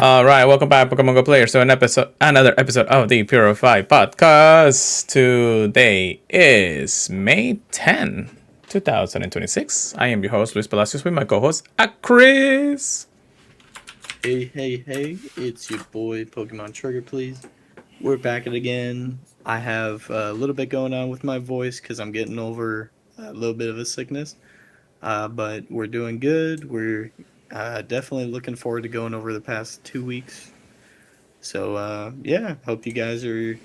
All right, welcome back, Pokemon Go players, to another episode of the Purified Podcast. Today is May 10, 2026. I am your host, Luis Palacios, with my co-host, Chris. Hey, it's your boy, Pokemon Trigger, please. We're back at it again. I have a little bit going on with my voice because I'm getting over a little bit of a sickness. But we're doing good. We're definitely looking forward to going over the past 2 weeks. So, yeah, hope you guys are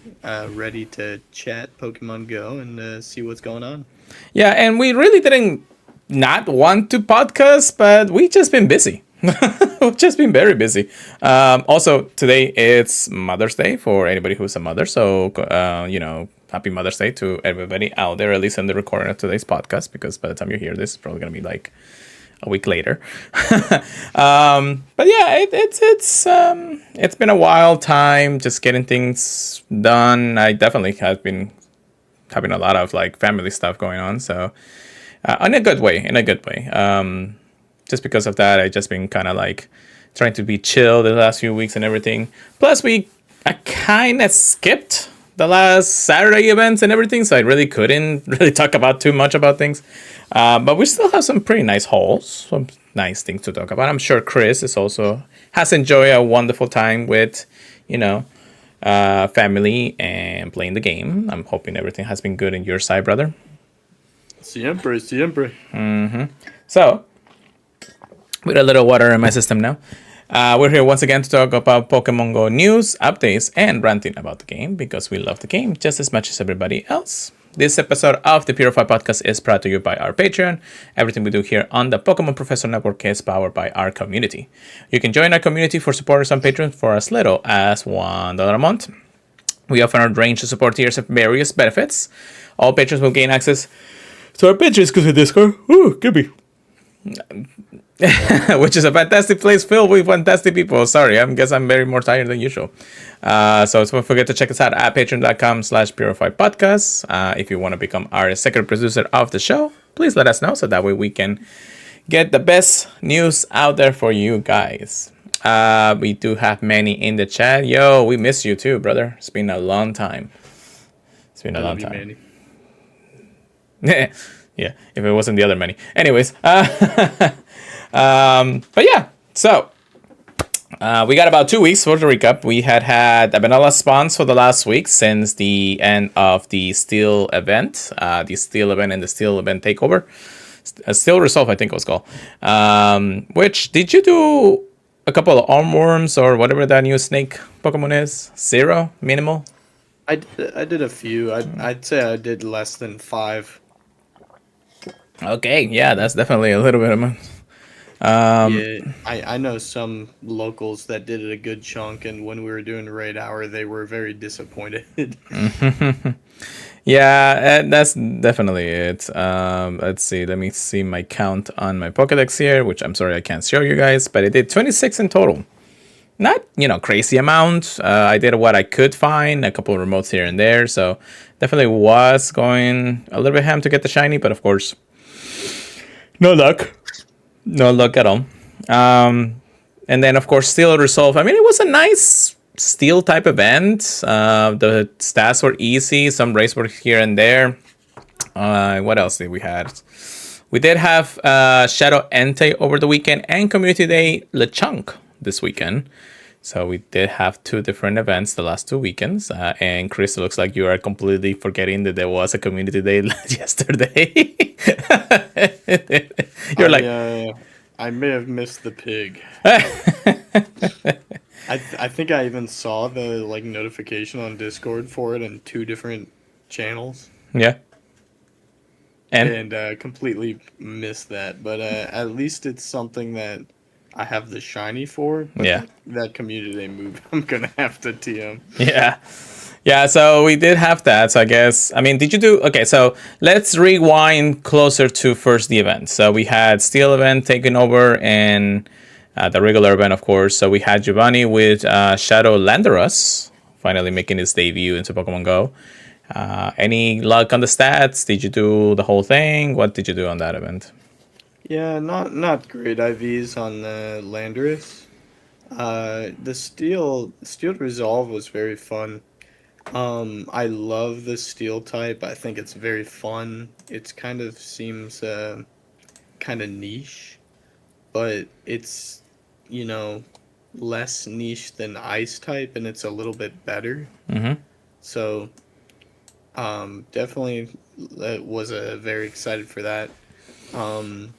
ready to chat Pokemon Go and see what's going on. Yeah, and we really didn't not want to podcast, but we just been busy. We've just been very busy. Also, today it's Mother's Day for anybody who's a mother. So, happy Mother's Day to everybody out there, at least in the recording of today's podcast, because by the time you hear this, it's probably going to be like a week later. But yeah, it's been a wild time just getting things done. I definitely have been having a lot of like family stuff going on. So, in a good way. Just because of that, I just been kind of like trying to be chill the last few weeks and everything. Plus, I kind of skipped the last Saturday events and everything, so I really couldn't really talk about too much about things. But we still have some pretty nice hauls, some nice things to talk about. I'm sure Chris has enjoyed a wonderful time with, family and playing the game. I'm hoping everything has been good on your side, brother. Siempre. Mm-hmm. So, with a little water in my system now. We're here once again to talk about Pokemon Go news, updates, and ranting about the game because we love the game just as much as everybody else. This episode of the Purified Podcast is brought to you by our Patreon. Everything we do here on the Pokemon Professor Network is powered by our community. You can join our community for supporters on Patreon for as little as $1 a month. We offer a range of support tiers of various benefits. All patrons will gain access to our Patreon exclusive Discord. Ooh, give me. Which is a fantastic place filled with fantastic people. Sorry, I guess I'm very more tired than usual. So don't forget to check us out at patreon.com/purifiedpodcast. If you want to become our executive producer of the show, please let us know so that way we can get the best news out there for you guys. We do have Manny in the chat. Yo, we miss you too, brother. It's been a long time. I love you, Manny. Yeah, if it wasn't the other Manny. Anyways, but yeah, so we got about 2 weeks for the recap. We had a vanilla spawns for the last week since the end of the Steel event, and the Steel event takeover. Steel Resolve, I think it was called. Which, did you do a couple of armworms or whatever that new snake Pokemon is? Zero? Minimal? I did a few. I'd say I did less than 5. Okay, yeah, that's definitely a little bit of money. Yeah, I know some locals that did it a good chunk, and when we were doing raid hour, they were very disappointed. Yeah, that's definitely it. Let's see. Let me see my count on my Pokédex here, which I'm sorry I can't show you guys, but I did 26 in total. Not, crazy amount. I did what I could find, a couple of remotes here and there, so definitely was going a little bit ham to get the shiny, but of course, no luck at all. And then, of course, Steel Resolve. I mean, it was a nice Steel type event. The stats were easy. Some races were here and there. What else did we have? We did have Shadow Entei over the weekend and Community Day LeChonk this weekend. So we did have 2 different events the last 2 weekends. And Chris, it looks like you are completely forgetting that there was a Community Day yesterday. You're I may have missed the pig. I think I even saw the notification on Discord for it in 2 different channels. Yeah. And completely missed that. But at least it's something that I have the shiny for. But yeah. That Community Day move, I'm gonna have to TM. Yeah. Yeah, so we did have that. So I guess, did you do... Okay, so let's rewind closer to first the event. So we had Steel event taking over and the regular event, of course. So we had Giovanni with Shadow Landorus finally making his debut into Pokemon Go. Any luck on the stats? Did you do the whole thing? What did you do on that event? Yeah, not great IVs on the Landorus. The Steel Resolve was very fun. I love the Steel type. I think it's very fun. It's kind of seems kind of niche, but it's, you know, less niche than Ice type, and it's a little bit better. Mm-hmm. So, definitely was very excited for that. Um,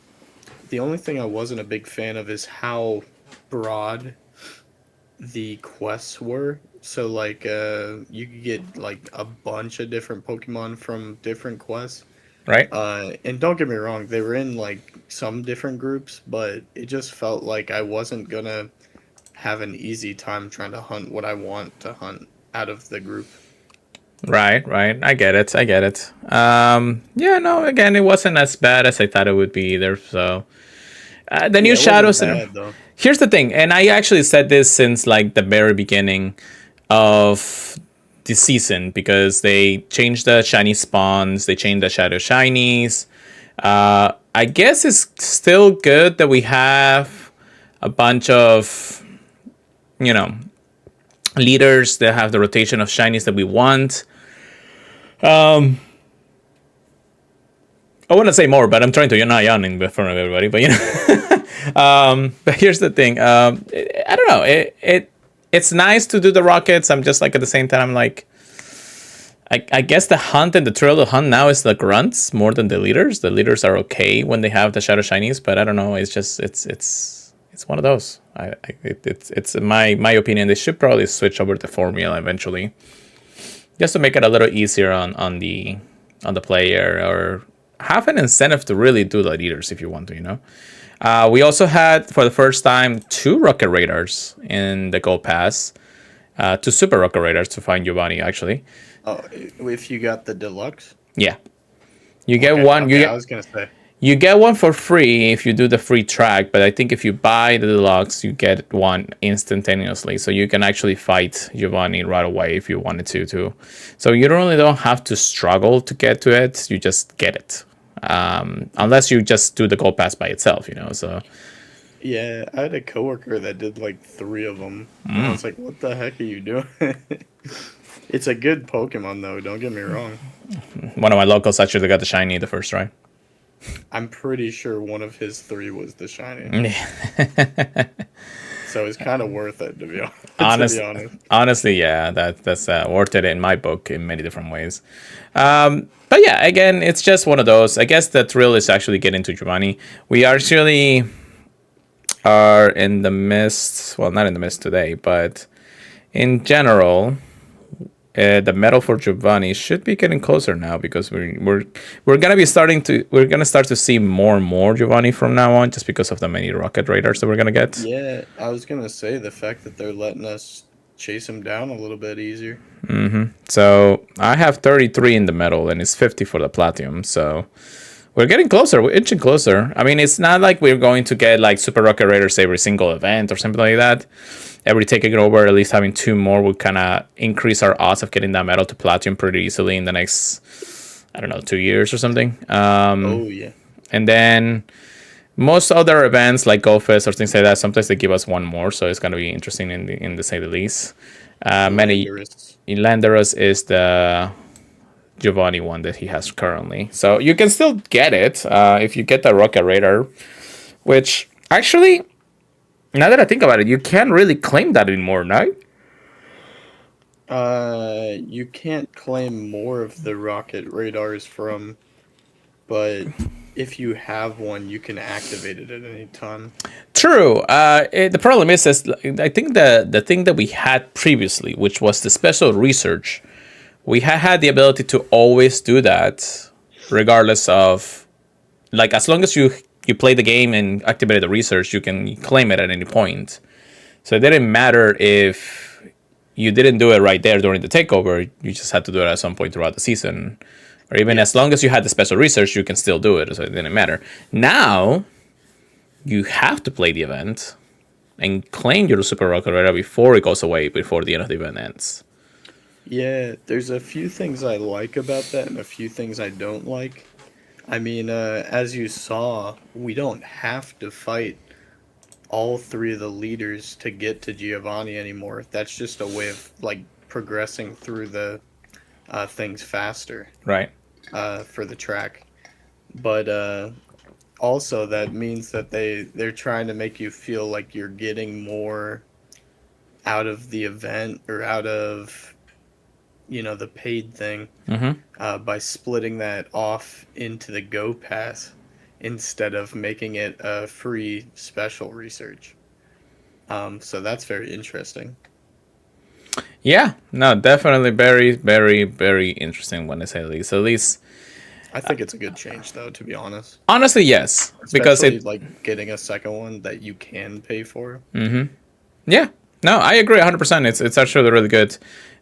the only thing I wasn't a big fan of is how broad the quests were. So like you could get like a bunch of different Pokemon from different quests. Right. And don't get me wrong, they were in like some different groups, but it just felt like I wasn't gonna have an easy time trying to hunt what I want to hunt out of the group. Right, right. I get it. I get it. Yeah, no, again, it wasn't as bad as I thought it would be either. So, the new Yeah, it wasn't shadows. bad though. Here's the thing, and I actually said this since like the very beginning of the season because they changed the shiny spawns, they changed the shadow shinies. I guess it's still good that we have a bunch of, you know, leaders that have the rotation of shinies that we want. I want to say more, but I'm trying to. You're not yawning in front of everybody, but you know. But here's the thing. I don't know. It's nice to do the rockets. I'm just like at the same time. I'm like, I guess the hunt and the thrill of the hunt now is the grunts more than the leaders. The leaders are okay when they have the shadow shinies, but I don't know. It's just it's one of those. It's my opinion. They should probably switch over the formula eventually, just to make it a little easier on the player, or have an incentive to really do the leaders if you want to, you know. We also had, for the first time, 2 rocket radars in the gold pass. 2 super rocket radars to find Giovanni, actually. Oh, if you got the deluxe? Yeah. You get Okay, one. okay, I was gonna say. You get one for free if you do the free track, but I think if you buy the deluxe, you get one instantaneously. So you can actually fight Giovanni right away if you wanted to too. So you don't have to struggle to get to it. You just get it. Unless you just do the gold pass by itself, you know. So Yeah, I had a coworker that did like 3 of them. And I was like, what the heck are you doing? It's a good Pokemon though, don't get me wrong. one of my locals actually got the shiny the first try. I'm pretty sure one of his 3 was the shiny. So it's kind of worth it to be honest. Honestly, yeah, that's worth it in my book in many different ways. But yeah, again, it's just one of those. I guess the thrill is actually getting to Giovanni. We actually are in the midst. Well, not in the midst today, but in general, the medal for Giovanni should be getting closer now because we're gonna start to see more and more Giovanni from now on, just because of the many rocket radars that we're gonna get. Yeah, I was gonna say the fact that they're letting us chase him down a little bit easier. So I have 33 in the medal and it's 50 for the platinum. So we're getting closer. We're inching closer. I mean, it's not like we're going to get like super rocket raiders every single event or something like that. Every taking it over, at least having 2 more would kind of increase our odds of getting that medal to platinum pretty easily in the next, I don't know, 2 years or something. Oh yeah. And then most other events like Go Fest or things like that, sometimes they give us 1 more, so it's gonna be interesting in the say the least. Many Landorus is the Giovanni one that he has currently, so you can still get it if you get the Rocket Radar, which actually, now that I think about it, you can't really claim that anymore, no? You can't claim more of the rocket radars from, but if you have one, you can activate it at any time. True. The problem is I think the thing that we had previously, which was the special research, we had the ability to always do that, regardless of, like, as long as you play the game and activate the research, you can claim it at any point. So it didn't matter if you didn't do it right there during the takeover, you just had to do it at some point throughout the season. Or even as long as you had the special research, you can still do it, so it didn't matter. Now, you have to play the event and claim your Super Rocket Radar before it goes away, before the end of the event ends. Yeah, there's a few things I like about that and a few things I don't like. I mean, as you saw, we don't have to fight all 3 of the leaders to get to Giovanni anymore. That's just a way of like progressing through the things faster Right. for the track. But also that means that they're trying to make you feel like you're getting more out of the event or out of the paid thing by splitting that off into the Go Pass instead of making it a free special research. So that's very interesting. Yeah, no, definitely very, very, very interesting when I say the least. At least, I think it's a good change, though, to be honest. honestly, yes, because Especially, it. like getting a second one that you can pay for. Yeah, no, I agree 100%. It's actually really good.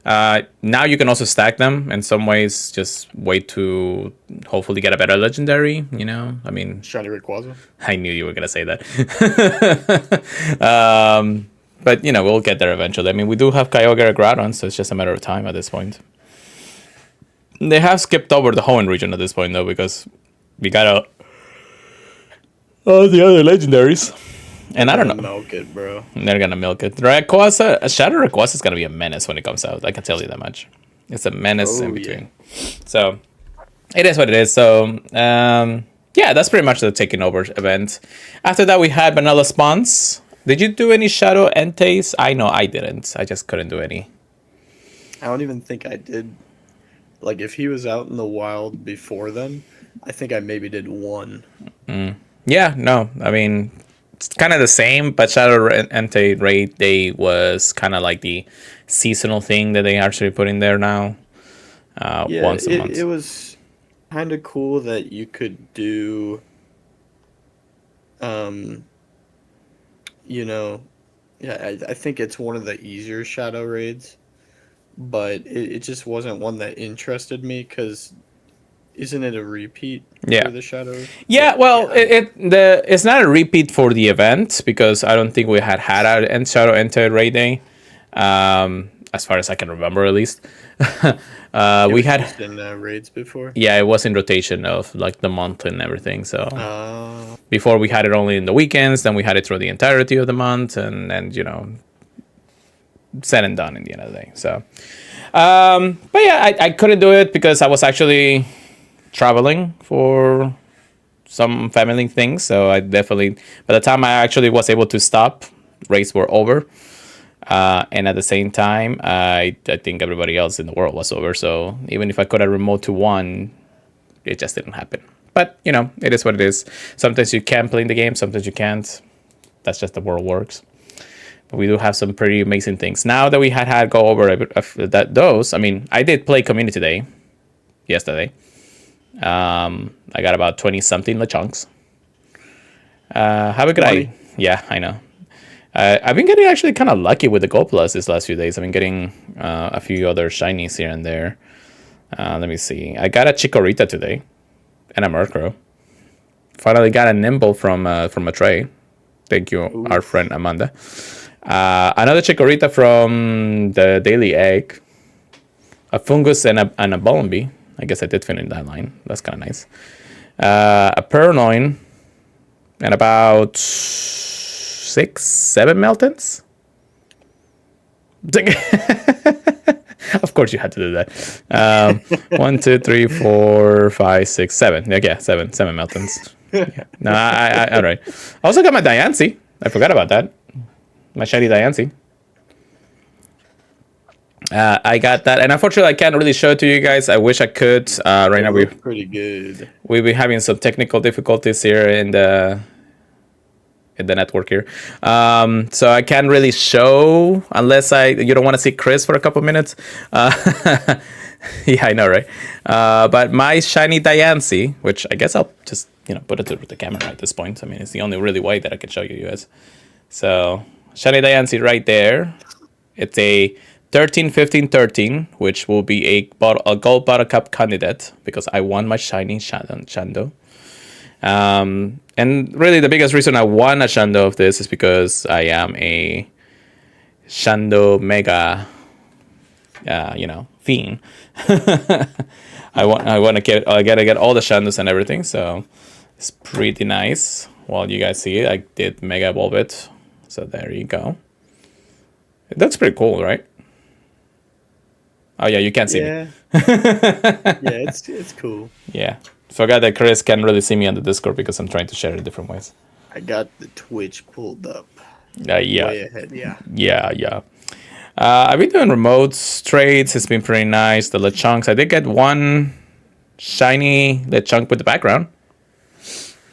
Now you can also stack them in some ways. Just wait to hopefully get a better legendary. I mean, Shiny Rayquaza. I knew you were gonna say that. But we'll get there eventually. I mean, we do have Kyogre and Groudon, so it's just a matter of time at this point. They have skipped over the Hoenn region at this point, though, because we got all the other legendaries. And I don't know. Milk it, bro. They're gonna milk it. Rayquaza, Shadow Rayquaza is gonna be a menace when it comes out. I can tell you that much. It's a menace in between. Yeah. So it is what it is. So yeah, that's pretty much the taking over event. After that, we had Vanilla Spawns. Did you do any Shadow Entei? I know I didn't. I just couldn't do any. I don't even think I did. Like, if he was out in the wild before then, I think I maybe did one. Yeah, no. I mean, it's kind of the same, but Shadow Entei Raid Day was kind of like the seasonal thing that they actually put in there now. Once a month. It was kind of cool that you could do, I think it's one of the easier Shadow Raids, but it just wasn't one that interested me because isn't it a repeat for the Shadow? Yeah, well, it's not a repeat for the event because I don't think we had a Shadow Entei Raid Day, as far as I can remember at least. We had in raids before. Yeah, it was in rotation of like the month and everything. So before we had it only in the weekends, then we had it through the entirety of the month, and then said and done in the end of the day. So, but yeah, I couldn't do it because I was actually traveling for some family things. So I definitely, by the time I actually was able to stop, raids were over. And at the same time, I think everybody else in the world was over. So even if I could have remote to one, it just didn't happen. But, it is what it is. Sometimes you can play in the game, sometimes you can't. That's just the world works. But we do have some pretty amazing things. Now that we had go over those, I mean, I did play Community Day yesterday. I got about 20-something Lechonks. Have a good day. Yeah, I know. I've been getting actually kind of lucky with the Gold Plus these last few days. I've been getting a few other shinies here and there. Let me see. I got a Chikorita today and a Murkrow. Finally got a Nimble from a tray. Thank you, Ooh. Our friend Amanda. Another Chikorita from the Daily Egg. A Fungus and a Bullumby. I guess I did finish that line. That's kind of nice. A Purloin and about 6-7 Meltons. Of course you had to do that. 1, 2, 3, 4, 5, 6, 7. Yeah, 7 Meltons. Yeah. No, I all right. I also got my Diancie. I forgot about that. My shiny Diancie. I got that, and unfortunately, I can't really show it to you guys. I wish I could. Right now, we're pretty good. We've been having some technical difficulties here in the network here, so I can't really show unless you don't want to see Chris for a couple minutes. Yeah, I know, right? But my shiny Diancie, which I guess I'll just put it to the camera at this point. I mean, it's the only really way that I can show you guys. So shiny Diancie right there. It's a 13-15-13, which will be a gold bottle cup candidate because I won my shiny Shando. And really the biggest reason I won a Shando of this is because I am a Shando Mega, fiend. I gotta get all the Shandos and everything, so it's pretty nice. Well, you guys see it, I did Mega Evolve it So there you go. That's pretty cool, right? Oh yeah, you can't see me. Yeah. Yeah, it's cool. Yeah. Forgot that Chris can't really see me on the Discord because I'm trying to share it different ways. I got the Twitch pulled up. Yeah. Way ahead, yeah. Yeah. I've been doing remote trades. It's been pretty nice. The Lechonks. I did get one shiny Lechonk with the background.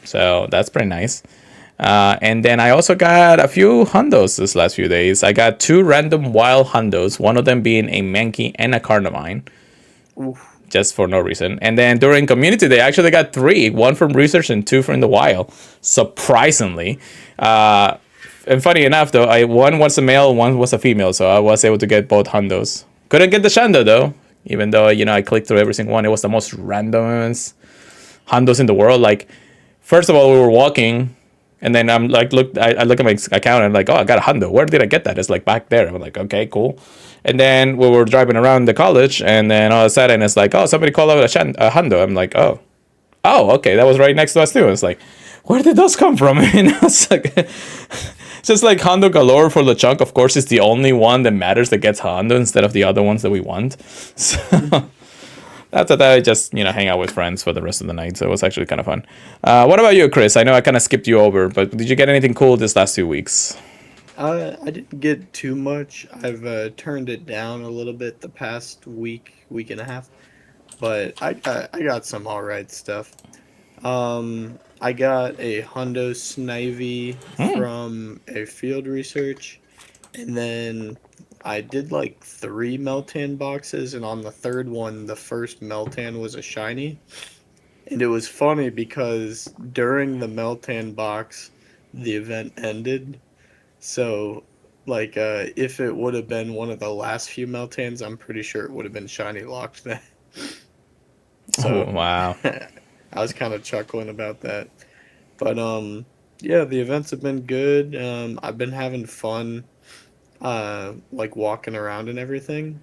So that's pretty nice. And then I also got a few hundos this last few days. I got 2 random wild hundos, one of them being a Mankey and a Carnivine. Oof. Just for no reason. And then during community day, I actually got 3, 1 from research and 2 from the wild, surprisingly. And funny enough, though, one was a male, one was a female, so I was able to get both hundos. Couldn't get the Shando, though, even though, I clicked through every single one. It was the most randomest hundos in the world. Like, first of all, we were walking, and then I'm like, I look at my account, and I'm like, oh, I got a hundo. Where did I get that? It's like back there. I'm like, okay, cool. And then we were driving around the college, and then all of a sudden, it's like, oh, somebody called out a hundo. I'm like, oh, okay, that was right next to us too. It's like, where did those come from? And I was like, just like Hondo galore for Lechonk. Of course, it's the only one that matters that gets Hondo instead of the other ones that we want. So after that, I just hang out with friends for the rest of the night. So it was actually kind of fun. What about you, Chris? I know I kind of skipped you over, but did you get anything cool this last 2 weeks? I didn't get too much. I've turned it down a little bit the past week and a half, but I got some alright stuff. I got a Hundo Snivy from a field research, and then I did like 3 Meltan boxes, and on the third one, the first Meltan was a shiny. And it was funny because during the Meltan box, the event ended. So, like, if it would have been one of the last few Meltans, I'm pretty sure it would have been shiny locked then. So, Oh, wow. I was kind of chuckling about that. But, yeah, the events have been good. I've been having fun, like, walking around and everything.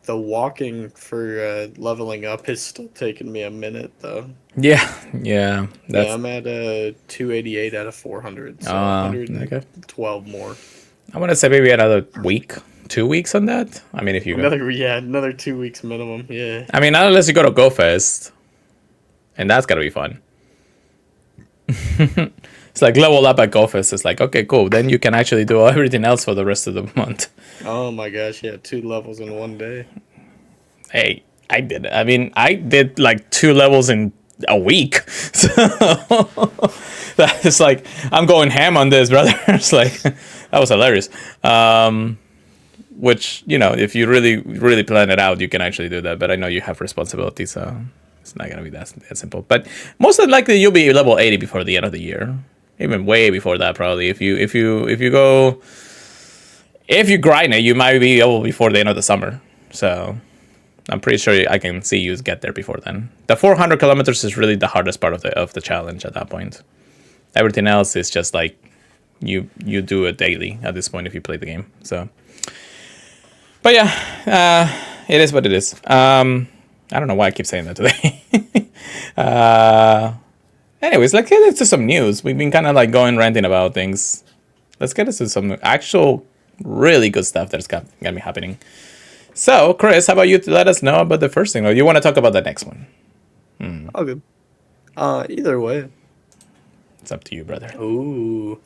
The walking for leveling up is still taking me a minute, though. Yeah. Yeah, I'm at 288 out of 400, so 112 more. I want to say maybe another week, 2 weeks on that. I mean, if you another 2 weeks minimum. Yeah. I mean, unless you go to Go Fest, and that's gotta be fun. It's like level up at Go Fest. It's like, okay, cool. Then you can actually do everything else for the rest of the month. Oh my gosh, yeah, 2 levels in one day. Hey, I did it. I mean, I did like 2 levels in a week. So that's like, I'm going ham on this, brother. It's like, that was hilarious. Which, if you really plan it out, you can actually do that. But I know you have responsibilities, so it's not going to be that simple. But most likely you'll be level 80 before the end of the year. Even way before that, probably. If you grind it, you might be able before the end of the summer. So I'm pretty sure I can see you get there before then. The 400 kilometers is really the hardest part of the challenge at that point. Everything else is just like you do it daily at this point if you play the game. So, but yeah, it is what it is. I don't know why I keep saying that today. Anyways, let's get into some news. We've been kind of like ranting about things. Let's get into some actual really good stuff that's got me happening. So, Chris, how about you let us know about the first thing, or you want to talk about the next one? Okay. Either way. It's up to you, brother. Ooh.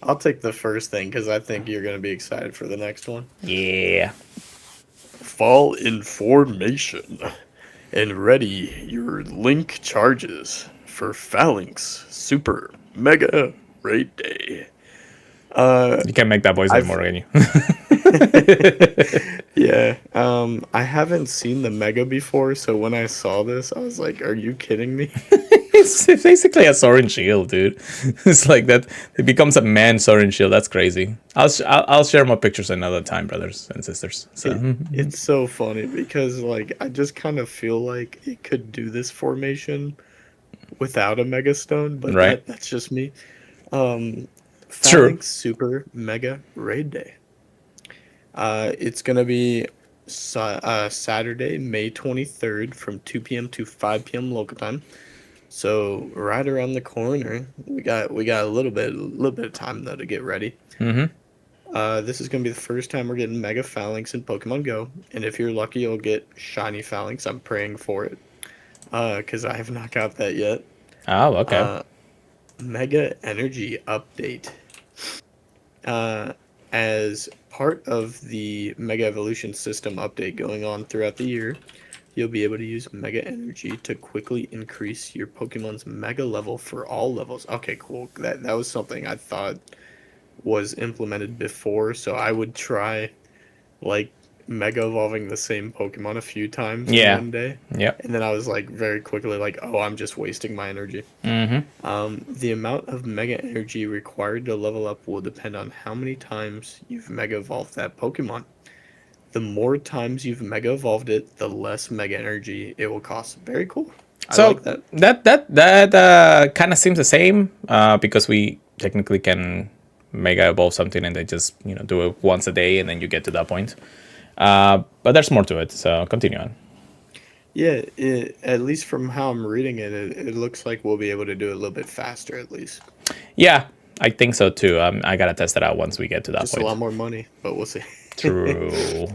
I'll take the first thing because I think you're going to be excited for the next one. Yeah. Fall in formation and ready your link charges for Falinks Super Mega Raid Day. You can't make that voice anymore, can you? Yeah. I haven't seen the Mega before, so when I saw this, I was like, are you kidding me? It's basically a sword and shield, dude. It's like that. It becomes a man sword and shield. That's crazy. I'll share more pictures another time, brothers and sisters. So It's so funny because like I just kind of feel like it could do this formation without a Mega Stone, but right. That's just me. True. Falinks Super Mega Raid Day. It's gonna be Saturday, May 23rd, from 2 p.m. to 5 p.m. local time. So right around the corner, we got a little bit of time though to get ready. Mm-hmm. This is gonna be the first time we're getting Mega Falinks in Pokemon Go, and if you're lucky, you'll get Shiny Falinks. I'm praying for it, because I have not got that yet. Oh, okay. Uh, Mega Energy update. Uh, as part of the Mega Evolution System update going on throughout the year, you'll be able to use Mega Energy to quickly increase your Pokemon's Mega level for all levels. Okay, cool. That was something I thought was implemented before, so I would try like Mega evolving the same Pokemon a few times in Yeah. one day. Yep. And then I was like very quickly like, oh, I'm just wasting my energy. Mm-hmm. The amount of Mega Energy required to level up will depend on how many times you've Mega evolved that Pokemon. The more times you've Mega evolved it, the less Mega Energy it will cost. Very cool. I So like that. that kind of seems the same, because we technically can mega evolve something and they just do it once a day and then you get to that point. But there's more to it. So continue on. Yeah, at least from how I'm reading it, it looks like we'll be able to do it a little bit faster at least. Yeah, I think so too. I gotta test it out once we get to that Just a lot point. more money, but we'll see. True.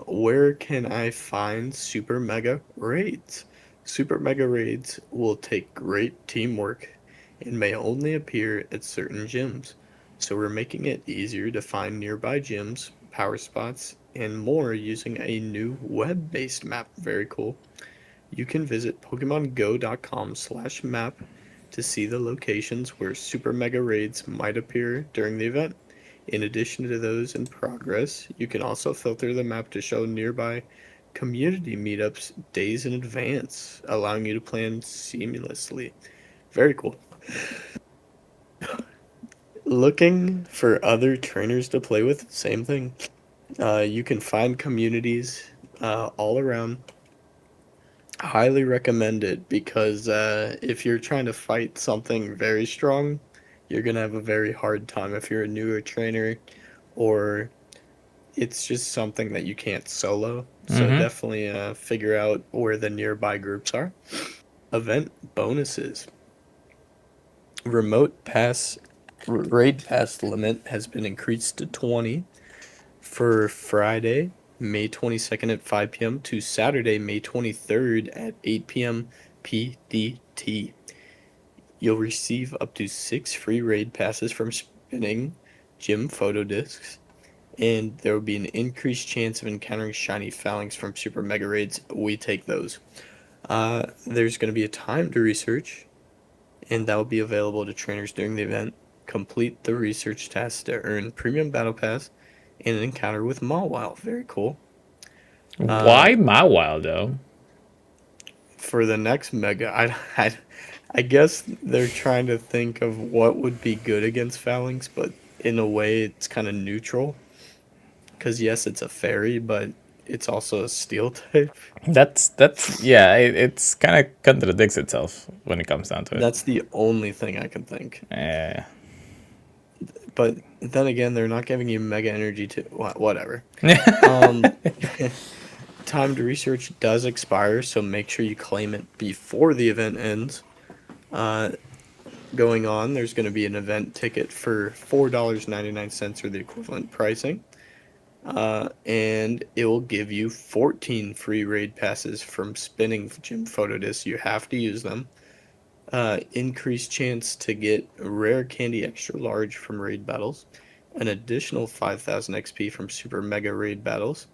Where can I find Super Mega Raids? Super Mega Raids will take great teamwork and may only appear at certain gyms. So we're making it easier to find nearby gyms, power spots, and more using a new web-based map. Very cool. You can visit PokemonGo.com/map to see the locations where Super Mega Raids might appear during the event. In addition to those in progress, you can also filter the map to show nearby community meetups days in advance, allowing you to plan seamlessly. Very cool. Looking for other trainers to play with, same thing. You can find communities all around. Highly recommend it because if you're trying to fight something very strong, you're gonna have a very hard time if you're a newer trainer, or it's just something that you can't solo. So Mm-hmm. definitely figure out where the nearby groups are. Event bonuses. Remote pass raid pass limit has been increased to 20 for Friday, May 22nd at 5 p.m. to Saturday, May 23rd at 8 p.m. PDT. You'll receive up to 6 free raid passes from spinning gym photo discs, and there will be an increased chance of encountering shiny Falinks from Super Mega Raids. We take those. There's going to be a time to research, and that will be available to trainers during the event. Complete the research task to earn Premium Battle Pass and an encounter with Mawile. Very cool. Why Mawile though? For the next Mega, I guess they're trying to think of what would be good against Falinks, but in a way it's kind of neutral. Because yes, it's a fairy, but it's also a steel type. That's yeah. It's kind of contradicts itself when it comes down to it. That's the only thing I can think. Eh. But then again, they're not giving you Mega Energy to whatever. Um, time to research does expire, so make sure you claim it before the event ends. Uh, Going on, there's going to be an event ticket for $4.99 or the equivalent pricing. And it will give you 14 free raid passes from spinning gym photo discs. You have to use them. Increased chance to get rare candy extra large from raid battles. An additional 5,000 XP from super mega raid battles.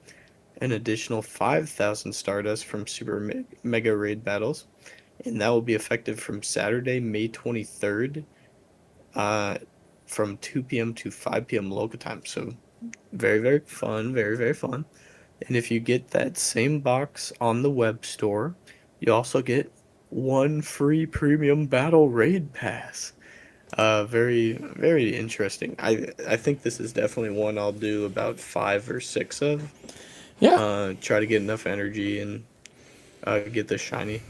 An additional 5,000 Stardust from super mega raid battles. And that will be effective from Saturday, May 23rd, from 2 p.m. to 5 p.m. local time. So very, very fun. Very, very fun. And if you get that same box on the web store, you also get one free premium battle raid pass. Very, very interesting. I think this is definitely one I'll do about 5 or 6 of. Yeah. Try to get enough energy and get the shiny.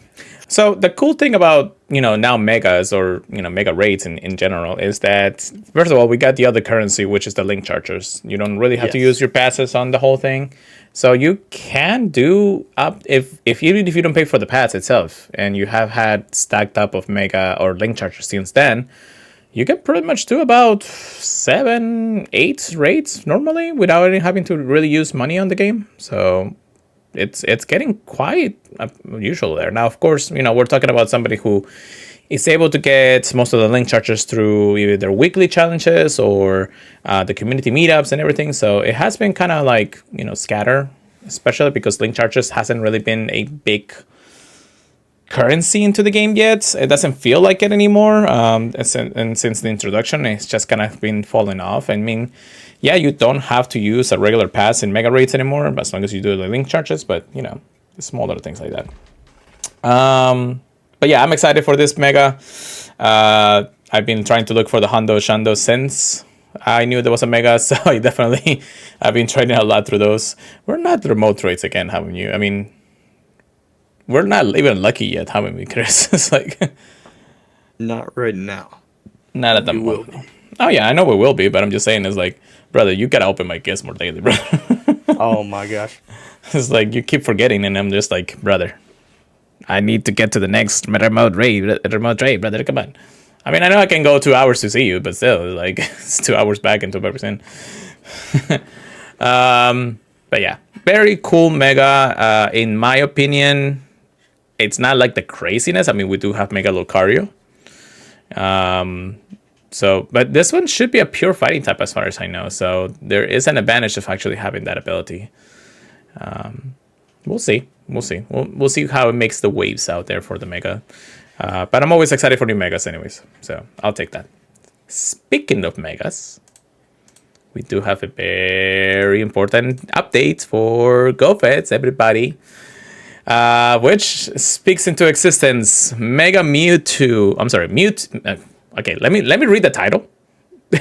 So the cool thing about, now megas or, mega raids in general is that, first of all, we got the other currency, which is the link chargers. You don't really have to use your passes on the whole thing. So you can do up if even if you don't pay for the pass itself and you have had stacked up of mega or link chargers since then, you can pretty much do about 7, 8 raids normally without having to really use money on the game. So it's getting quite unusual there. Now, of course, we're talking about somebody who is able to get most of the link chargers through either their weekly challenges or the community meetups and everything. So it has been kind of like, scatter, especially because link chargers hasn't really been a big currency into the game yet. It doesn't feel like it anymore. And since the introduction, it's just kind of been falling off. I mean, yeah, you don't have to use a regular pass in mega raids anymore, as long as you do the link charges, but smaller things like that. But yeah, I'm excited for this mega. I've been trying to look for the Hondo Shando since I knew there was a mega, so I've been trading a lot through those. We're not remote trades again, haven't you? I mean, we're not even lucky yet, haven't we, Chris? It's like... Not right now. Not at the moment. Oh, yeah, I know we will be, but I'm just saying, it's like, brother, you gotta open my gifts more daily, bro. Oh, my gosh. It's like, you keep forgetting, and I'm just like, brother, I need to get to the next remote raid, brother, come on. I mean, I know I can go 2 hours to see you, but still, like, it's 2 hours back and 2 hours in. But yeah, very cool mega, in my opinion. It's not like the craziness. I mean, we do have Mega Lucario. But this one should be a pure fighting type as far as I know. So there is an advantage of actually having that ability. We'll see. We'll see how it makes the waves out there for the Mega. But I'm always excited for new Megas anyways. So I'll take that. Speaking of Megas, we do have a very important update for GoFeds, everybody. Which speaks into existence Mega MEWTWO. I'm sorry, okay, let me read the title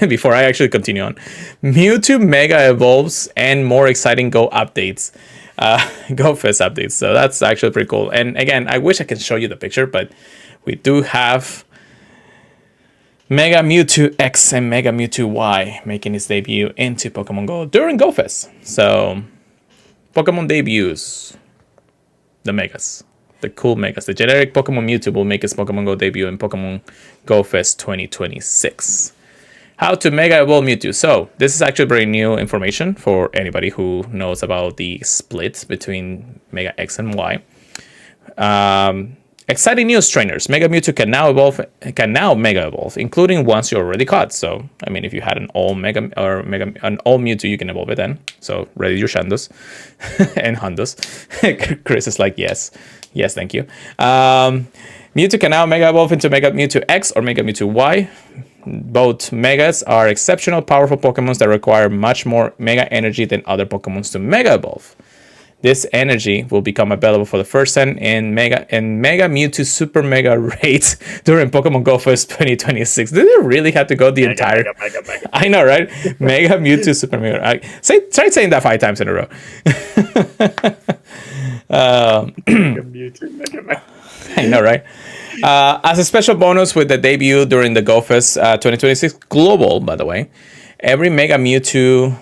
before I actually continue on. MEWTWO Mega Evolves and more exciting Go updates. GoFest updates. So that's actually pretty cool. And again, I wish I could show you the picture, but we do have Mega MEWTWO X and Mega MEWTWO Y making its debut into Pokemon Go during GoFest. So Pokemon debuts. The Megas. The cool Megas. The generic Pokemon Mewtwo will make its Pokemon Go debut in Pokemon Go Fest 2026. How to Mega Evolve Mewtwo. So, this is actually very new information for anybody who knows about the split between Mega X and Y. Exciting news, trainers. Mega Mewtwo can now Mega Evolve, including ones you already caught. So, I mean, if you had an all Mewtwo, you can evolve it then. So, ready your Shandos and Hondos. Chris is like, yes, thank you. Mewtwo can now Mega Evolve into Mega Mewtwo X or Mega Mewtwo Y. Both Megas are exceptional, powerful Pokemons that require much more Mega energy than other Pokemons to Mega Evolve. This energy will become available for the first time in Mega Mewtwo Super Mega raids during Pokemon Go Fest 2026. Did they really have to go the entire? Mega. I know, right? Mega Mewtwo Super Mega. Try saying that 5 times in a row. Mega Mewtwo Mega. I know, right? As a special bonus with the debut during the Go Fest 2026 Global, by the way, every Mega Mewtwo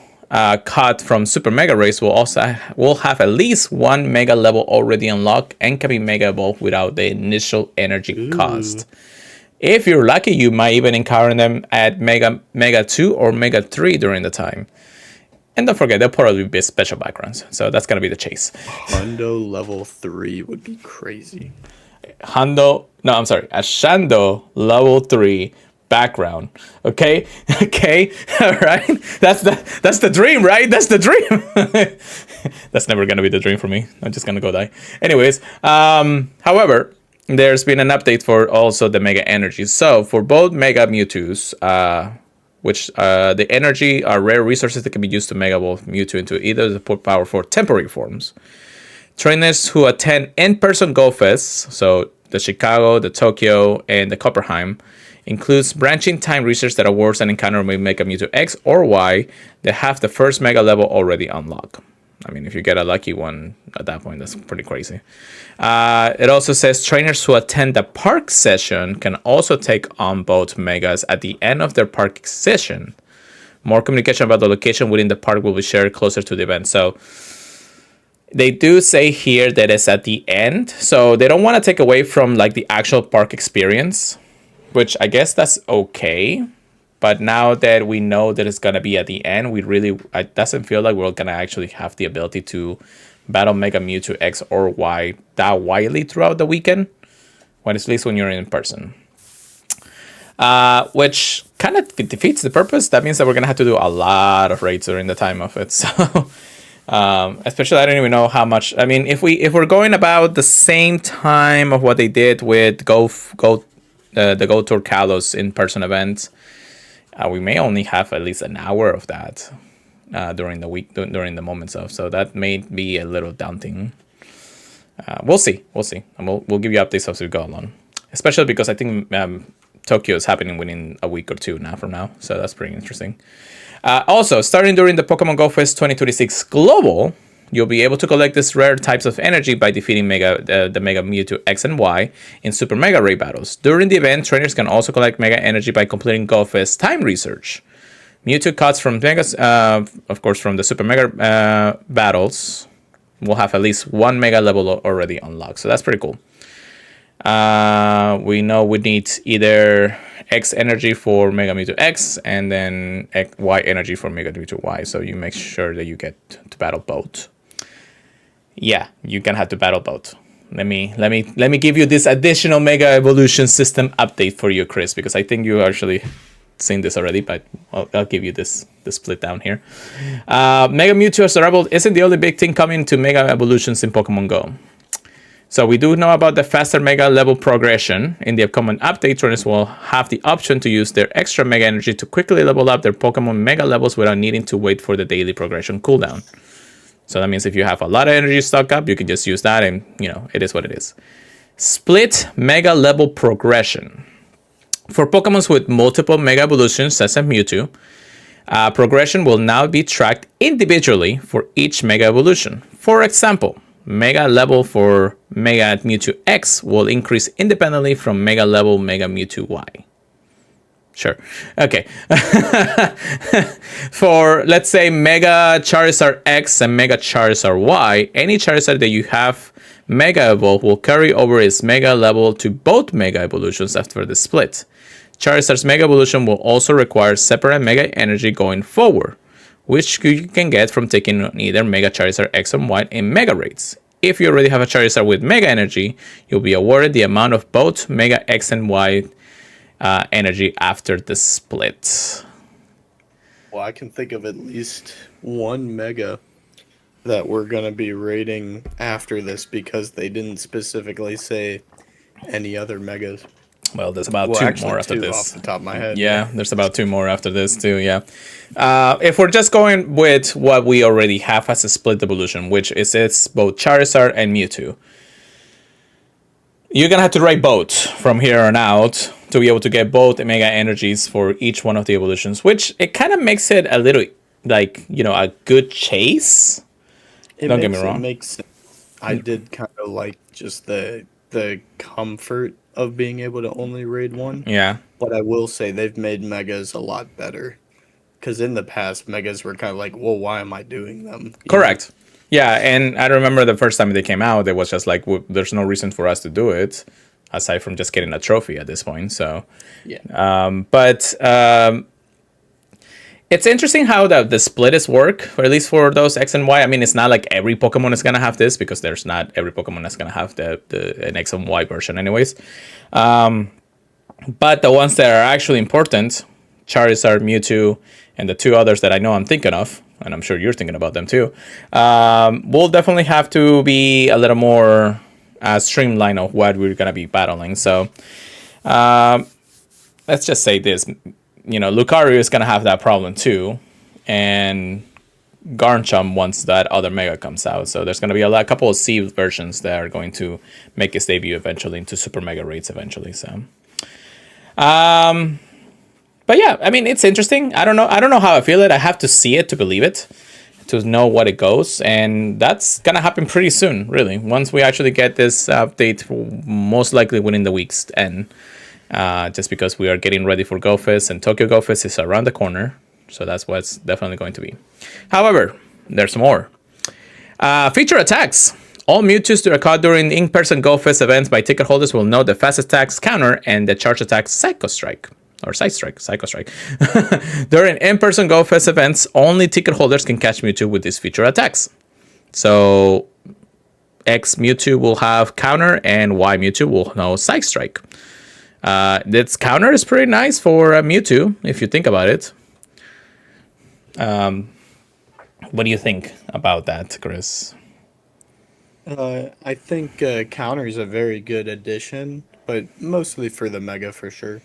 caught from Super Mega Race will have at least 1 Mega level already unlocked and can be Mega Evolved without the initial energy cost. If you're lucky, you might even encounter them at Mega 2 or Mega 3 during the time. And don't forget, they'll probably be special backgrounds. So that's going to be the chase. Hondo level 3 would be crazy. A Shando level 3 background. Okay, all right. That's the dream, right? That's the dream. That's never gonna be the dream for me. I'm just gonna go die. Anyways, however, there's been an update for also the Mega Energy. So for both Mega Mewtwo's, which the energy are rare resources that can be used to Mega Evolve Mewtwo into either the power for temporary forms. Trainers who attend in-person Go Fests, so the Chicago, the Tokyo, and the Copperheim, includes branching time research that awards an encounter with Mega Mewtwo X or Y that have the first Mega level already unlocked. I mean, if you get a lucky one at that point, that's pretty crazy. It also says trainers who attend the park session can also take on both megas at the end of their park session. More communication about the location within the park will be shared closer to the event. So they do say here that it's at the end. So they don't want to take away from like the actual park experience, which I guess that's okay. But now that we know that it's going to be at the end, it doesn't feel like we're going to actually have the ability to battle Mega Mewtwo X or Y that widely throughout the weekend, at least when you're in person. Which kind of defeats the purpose. That means that we're going to have to do a lot of raids during the time of it. So, especially, I don't even know how much. I mean, if we're going about the same time of what they did with the Go Tour Kalos in-person event, we may only have at least an hour of that during the week, during the moments of. So that may be a little daunting. We'll see, and we'll give you updates as we go along. Especially because I think Tokyo is happening within a week or two from now, so that's pretty interesting. Also, starting during the Pokemon GO Fest 2026 Global, you'll be able to collect these rare types of energy by defeating the Mega Mewtwo X and Y in Super Mega Raid battles. During the event, trainers can also collect Mega Energy by completing GO Fest time research. Mewtwo cuts from Megas, of course, from the Super Mega battles, will have at least one Mega level already unlocked, so that's pretty cool. We know we need either X energy for Mega Mewtwo X and then Y energy for Mega Mewtwo Y, so you make sure that you get to battle both. Yeah, you're gonna have to battle both. Let me give you this additional Mega Evolution System update for you, Chris, because I think you actually seen this already, but I'll give you the split down here. Mega Mewtwo as a rebel isn't the only big thing coming to Mega Evolutions in Pokemon Go. So we do know about the faster Mega level progression. In the upcoming update, trainers will have the option to use their extra Mega energy to quickly level up their Pokemon Mega levels without needing to wait for the daily progression cooldown. So that means if you have a lot of energy stocked up, you can just use that and, it is what it is. Split Mega level progression. For Pokemon with multiple Mega Evolutions, such as Mewtwo, progression will now be tracked individually for each Mega Evolution. For example, Mega level for Mega Mewtwo X will increase independently from Mega level Mega Mewtwo Y. Sure. Okay. For, let's say, Mega Charizard X and Mega Charizard Y, any Charizard that you have Mega Evolve will carry over its Mega level to both Mega Evolutions after the split. Charizard's Mega Evolution will also require separate Mega Energy going forward, which you can get from taking on either Mega Charizard X and Y in Mega Raids. If you already have a Charizard with Mega Energy, you'll be awarded the amount of both Mega X and Y energy after the split. Well, I can think of at least one Mega that we're going to be raiding after this because they didn't specifically say any other Megas. Well, there's about two more after this. Off the top of my head. Yeah, there's about two more after this too, yeah. If we're just going with what we already have as a split evolution, which is it's both Charizard and Mewtwo, you're going to have to raid both from here on out to be able to get both Mega Energies for each one of the evolutions, which it kind of makes it a little, like, a good chase. Don't get me wrong. It makes sense. I did kind of like just the comfort of being able to only raid one. Yeah. But I will say they've made Megas a lot better. Because in the past, Megas were kind of like, well, why am I doing them? Correct. Yeah, and I remember the first time they came out, it was just like, there's no reason for us to do it, aside from just getting a trophy at this point. So, yeah. It's interesting how the split is work, or at least for those X and Y. I mean, it's not like every Pokemon is going to have this, because there's not every Pokemon that's going to have an X and Y version anyways. But the ones that are actually important, Charizard, Mewtwo, and the two others that I know I'm thinking of, and I'm sure you're thinking about them too, will definitely have to be a little more streamlined of what we're going to be battling. So let's just say this. Lucario is going to have that problem too, and Garchomp once that other Mega comes out. So there's going to be a couple of C versions that are going to make its debut eventually into Super Mega Raids eventually. So, but yeah, I mean, it's interesting. I don't know how I feel it. I have to see it to believe it. to know what it goes, and that's gonna happen pretty soon, really. Once we actually get this update, most likely within the week's end, just because we are getting ready for Go Fest, and Tokyo Go Fest is around the corner, so that's what's definitely going to be. However, there's more. Feature attacks. All Mewtwo's that are caught during in-person Go Fest events by ticket holders will know the fast attacks counter and the charge attack Psycho Strike. Or Psycho Strike. During in-person Go Fest events, only ticket holders can catch Mewtwo with these feature attacks. So X Mewtwo will have counter and Y Mewtwo will know Psych Strike. This counter is pretty nice for Mewtwo, if you think about it. What do you think about that, Chris? I think counter is a very good addition, but mostly for the Mega for sure.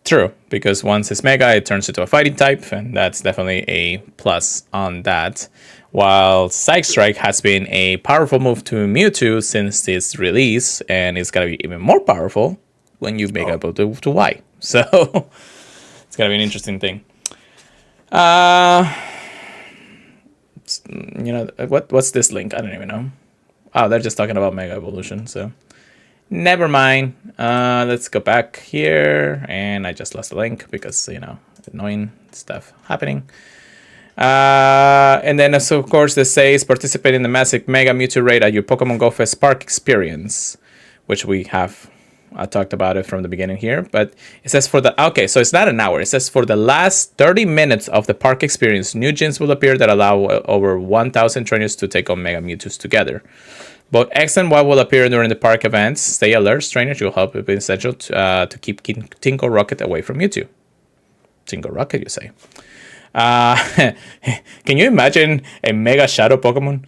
True, because once it's Mega, it turns into a fighting type, and that's definitely a plus on that. While Psych Strike has been a powerful move to Mewtwo since its release, and it's going to be even more powerful when you make up to Y. So, it's going to be an interesting thing. What's this link? I don't even know. Oh, they're just talking about Mega Evolution, so never mind. Let's go back here, and I just lost the link because, annoying stuff happening. And then, of course, this says participate in the massive Mega Mewtwo raid at your Pokemon Go Fest Park experience, which we have talked about it from the beginning here. But it says so it's not an hour. It says for the last 30 minutes of the park experience, new gyms will appear that allow over 1,000 trainers to take on Mega Mewtwo's together. Both X and Y will appear during the park events. Stay alert, trainers. You'll help it be essential to keep Tinko Rocket away from Mewtwo. Tinko Rocket, you say? Can you imagine a Mega Shadow Pokemon?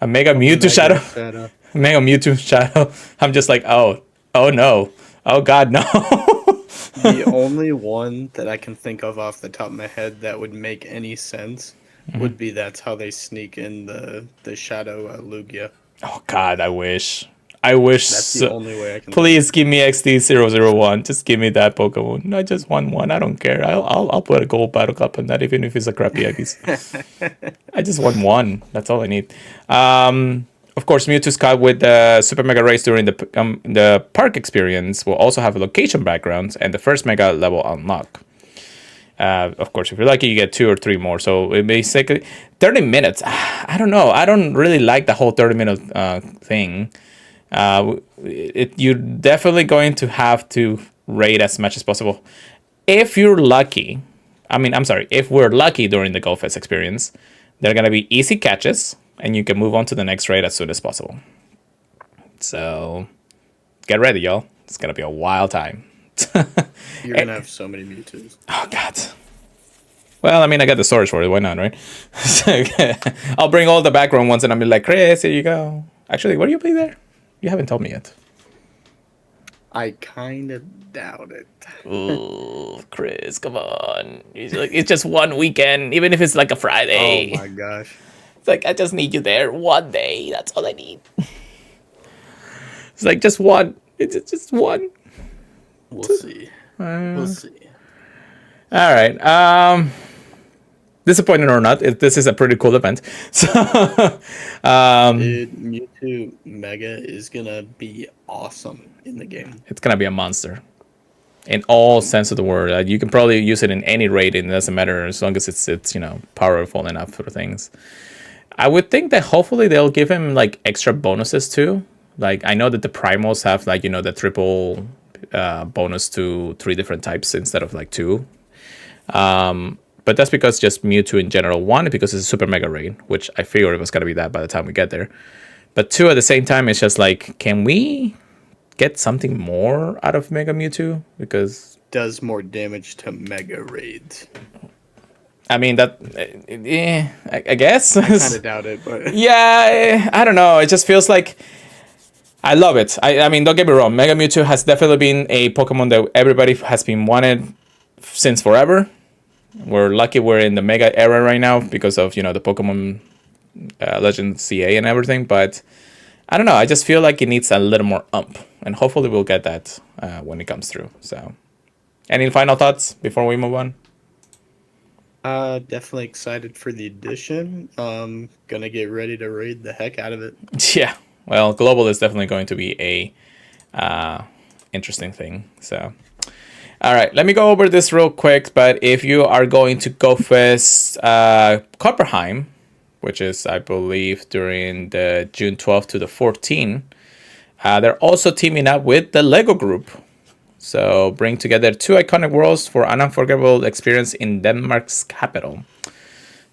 A Mega Mewtwo Shadow? Mega Mewtwo Shadow. I'm just like, oh no. Oh God, no. The only one that I can think of off the top of my head that would make any sense would be that's how they sneak in the Shadow Lugia. Oh God, I wish. That's the only way I can. Please give me XD001. Just give me that Pokemon. I just want one. I don't care. I'll put a gold battle cup on that, even if it's a crappy Eggies. I just want one. That's all I need. Of course, Mewtwo's caught with the Super Mega Race during the park experience will also have a location background and the first Mega level unlock. Of course, if you're lucky, you get 2 or 3 more. So it basically 30 minutes. I don't know. I don't really like the whole 30-minute thing. You're definitely going to have to raid as much as possible. If you're lucky, if we're lucky during the Go Fest experience, they're going to be easy catches, and you can move on to the next raid as soon as possible. So, get ready, y'all. It's going to be a wild time. You're going to have so many Mewtwo's. Oh, God. Well, I got the storage for it. Why not, right? I'll bring all the background ones, and I'll be like, Chris, here you go. Actually, what do you play there? You haven't told me yet. I kind of doubt it. Ooh, Chris, come on. It's just one weekend, even if it's like a Friday. Oh, my gosh. It's like, I just need you there one day. That's all I need. It's like just one. It's just one. We'll see. We'll see. All right. Disappointing or not, this is a pretty cool event. So, Dude, Mewtwo Mega is gonna be awesome in the game. It's gonna be a monster, in all sense of the word. You can probably use it in any raid, and it doesn't matter as long as it's powerful enough for things. I would think that hopefully they'll give him like extra bonuses too. Like I know that the primals have the triple bonus to 3 different types instead of 2. But that's because just Mewtwo in general. 1, because it's a super mega raid, which I figured it was going to be that by the time we get there. But 2, at the same time, it's just like, can we get something more out of Mega Mewtwo? Because does more damage to mega raids. I guess. I kind of doubt it, but yeah, I don't know. It just feels like I love it. Don't get me wrong. Mega Mewtwo has definitely been a Pokemon that everybody has been wanted since forever. We're lucky we're in the Mega era right now because of, the Pokemon Legend CA and everything. But I don't know. I just feel like it needs a little more ump. And hopefully we'll get that when it comes through. So, any final thoughts before we move on? Definitely excited for the edition. Gonna get ready to raid the heck out of it. Yeah. Well, global is definitely going to be a interesting thing. So, all right, let me go over this real quick. But if you are going to go first, Copperheim, which is, I believe, during the June 12th to the 14th, they're also teaming up with the Lego Group. So bring together two iconic worlds for an unforgettable experience in Denmark's capital.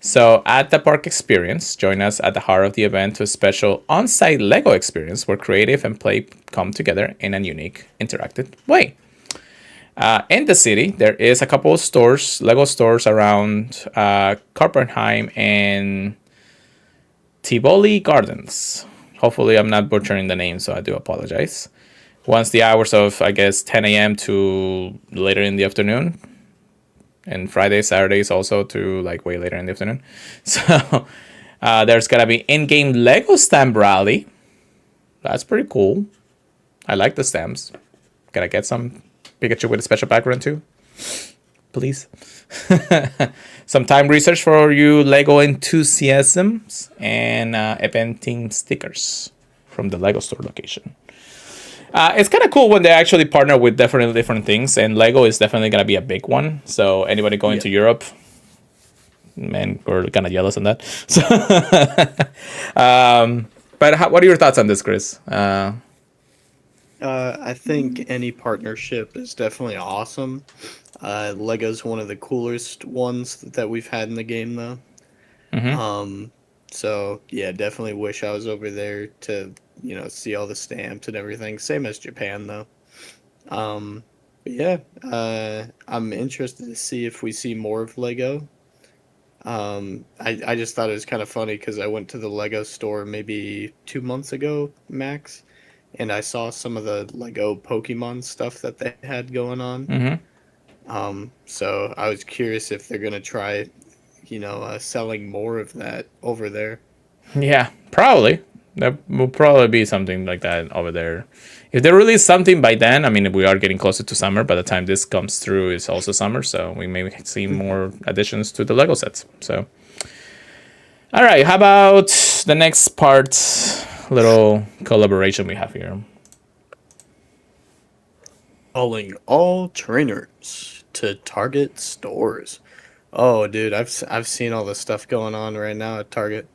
So at the park experience, join us at the heart of the event to a special on-site Lego experience where creative and play come together in a unique, interactive way. In the city, there is a couple of stores, Lego stores around Copperheim and Tivoli Gardens. Hopefully I'm not butchering the name, so I do apologize. Once the hours of, I guess, 10 a.m. to later in the afternoon. And Fridays, Saturdays also to like way later in the afternoon. So there's going to be in-game Lego stamp rally. That's pretty cool. I like the stamps. Can I get some Pikachu with a special background too? Please. Some time research for you Lego enthusiasms and event team stickers from the Lego store location. It's kind of cool when they actually partner with definitely different things, and Lego is definitely going to be a big one. So anybody going to Europe, man, we're kind of jealous on that. So, but what are your thoughts on this, Chris? I think any partnership is definitely awesome. Lego's one of the coolest ones that we've had in the game, though. So yeah, definitely wish I was over there to, see all the stamps and everything. Same as Japan, though. But yeah, I'm interested to see if we see more of Lego. I just thought it was kind of funny because I went to the Lego store maybe 2 months ago, max, and I saw some of the Lego Pokemon stuff that they had going on. So I was curious if they're gonna try, selling more of that over there. Yeah, probably. There will probably be something like that over there. If they release something by then, I mean, we are getting closer to summer. By the time this comes through, it's also summer, so we may see more additions to the Lego sets. So, all right, how about the next part? Little collaboration we have here. Calling all trainers to Target stores. Oh, dude, I've seen all the stuff going on right now at Target.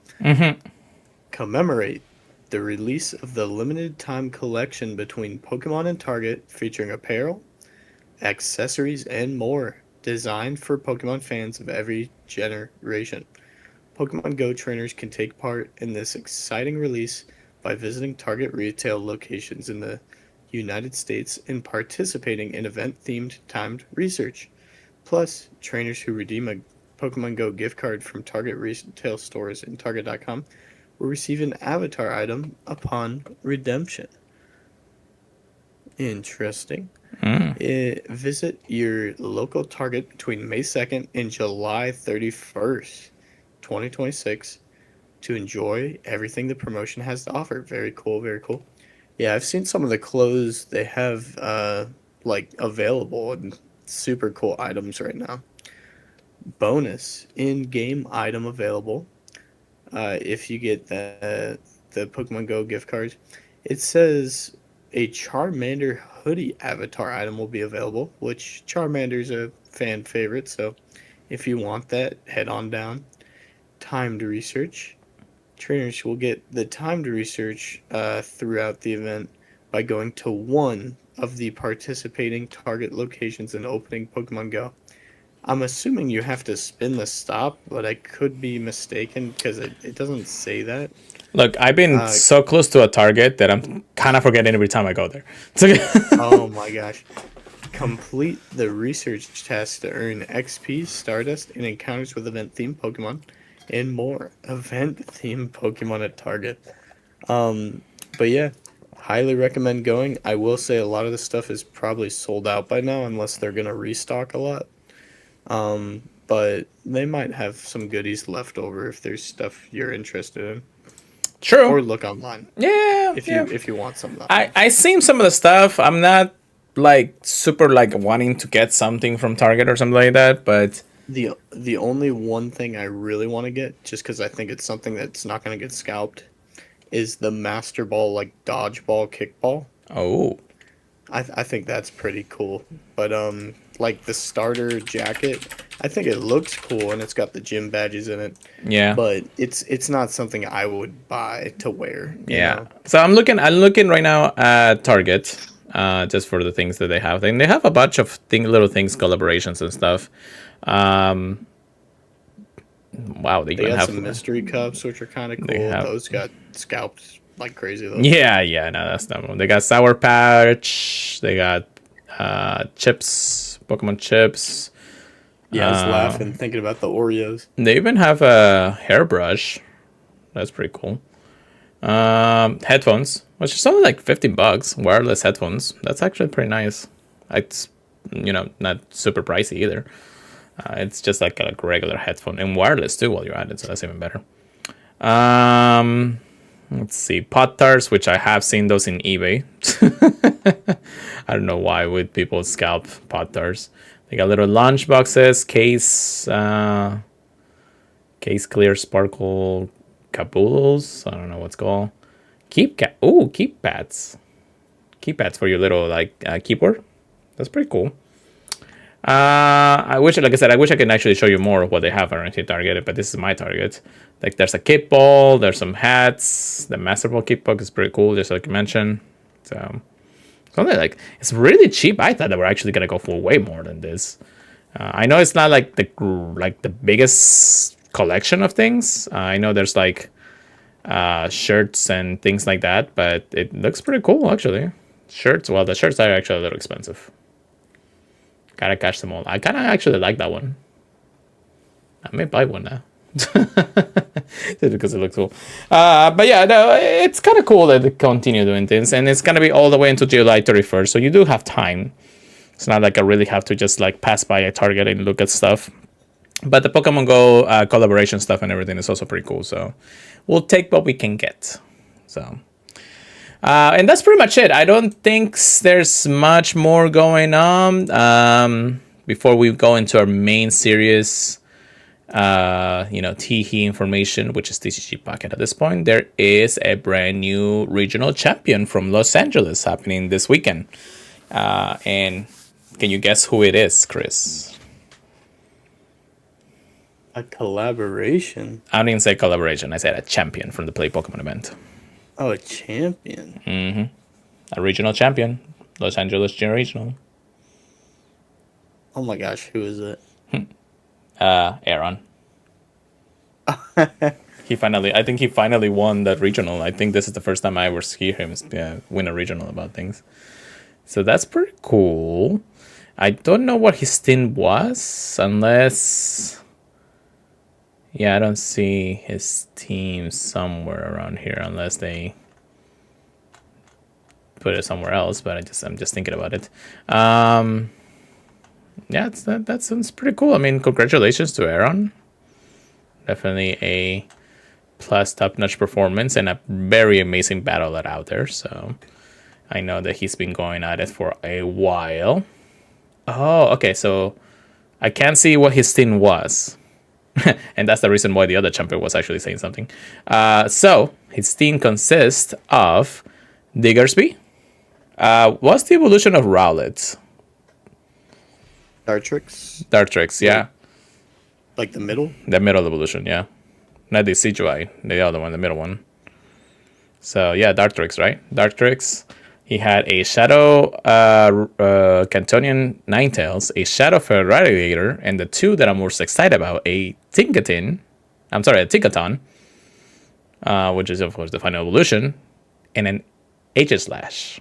Commemorate the release of the limited time collection between Pokemon and Target featuring apparel, accessories, and more, designed for Pokemon fans of every generation. Pokemon Go trainers can take part in this exciting release by visiting Target retail locations in the United States and participating in event-themed timed research. Plus, trainers who redeem a Pokemon Go gift card from Target retail stores and Target.com will receive an avatar item upon redemption. Interesting. Visit your local Target between May 2nd and July 31st, 2026 to enjoy everything the promotion has to offer. Very cool, very cool. Yeah, I've seen some of the clothes they have available and super cool items right now. Bonus in-game item available. If you get the Pokemon Go gift cards, it says a Charmander hoodie avatar item will be available, which Charmander's a fan favorite, so if you want that, head on down. Timed research. Trainers will get the timed research throughout the event by going to one of the participating Target locations and opening Pokemon Go. I'm assuming you have to spin the stop, but I could be mistaken because it doesn't say that. Look, I've been so close to a Target that I'm kind of forgetting every time I go there. Oh my gosh. Complete the research test to earn XP, Stardust, and encounters with event-themed Pokemon, and more. Event-themed Pokemon at Target. But yeah, highly recommend going. I will say a lot of the stuff is probably sold out by now unless they're going to restock a lot. But they might have some goodies left over if there's stuff you're interested in. True. Or look online. Yeah. If you want some of that. I seen some of the stuff. I'm not like super like wanting to get something from Target or something like that, but The only one thing I really want to get, just because I think it's something that's not going to get scalped, is the Master Ball, like dodgeball kickball. Oh, I think that's pretty cool. But like the starter jacket, I think it looks cool and it's got the gym badges in it. yeah. But it's not something I would buy to wear. Yeah. So I'm looking right now at Target, just for the things that they have. And they have a bunch of little things, collaborations and stuff. Wow, they They even got have some mystery cups, which are kind of cool. have- Those got scalped like crazy though. Yeah, no, that's not one. They got Sour Patch, they got chips, Pokemon chips. Yeah, I was laughing thinking about the Oreos. They even have a hairbrush. That's pretty cool. Headphones, which is something like $15, wireless headphones. That's actually pretty nice. It's not super pricey either. It's just like a regular headphone and wireless too while you're at it, so that's even better. Let's see, Pjtrjts, which I have seen those in eBay. I don't know why would people scalp Pjtrjts. They got little lunch boxes, case clear sparkle caboodles. I don't know what's called. Keep pads. Keep pads for your little keyboard. That's pretty cool. I wish I could actually show you more of what they have around here targeted, but this is my target. Like there's a kick ball, there's some hats. The Master Ball kick ball is pretty cool, just like you mentioned. So something like it's really cheap. I thought they were actually gonna go for way more than this. I know it's not like the biggest collection of things. I know there's like shirts and things like that, but it looks pretty cool actually. Shirts, well, the shirts are actually a little expensive. Gotta catch them all. I kind of actually like that one. I may buy one now. Just because it looks cool. But yeah, no, it's kind of cool that they continue doing things. And it's going to be all the way until July 31st. So you do have time. It's not like I really have to just like pass by a Target and look at stuff. But the Pokemon GO collaboration stuff and everything is also pretty cool. So we'll take what we can get. So... and that's pretty much it. I don't think there's much more going on. Before we go into our main series, Teehee information, which is TCG Pocket at this point, there is a brand new regional champion from Los Angeles happening this weekend. And can you guess who it is, Chris? A collaboration? I didn't say collaboration. I said a champion from the Play Pokemon event. Oh, a champion. Mm-hmm. A regional champion. Los Angeles Junior Regional. Oh my gosh, who is it? Aaron. I think he finally won that regional. I think this is the first time I ever see him win a regional about things. So that's pretty cool. I don't know what his team was, unless... Yeah, I don't see his team somewhere around here unless they put it somewhere else. But I'm just thinking about it. Yeah, that sounds pretty cool. I mean, congratulations to Aaron. Definitely a plus top-notch performance and a very amazing battle out there. So I know that he's been going at it for a while. Oh, okay. So I can't see what his team was. And that's the reason why the other champion was actually saying something. So his team consists of Diggersby. What's the evolution of Rowlet? Dartrix, yeah. Like the middle? The middle evolution, yeah. Not the CGI, the other one, the middle one. So yeah, Dartrix, right? Dartrix. He had a Shadow Cantonian Ninetales, a Shadow Feraligatr, and the two that I'm most excited about, a Tinkaton, which is of course the final evolution, and an Aegislash.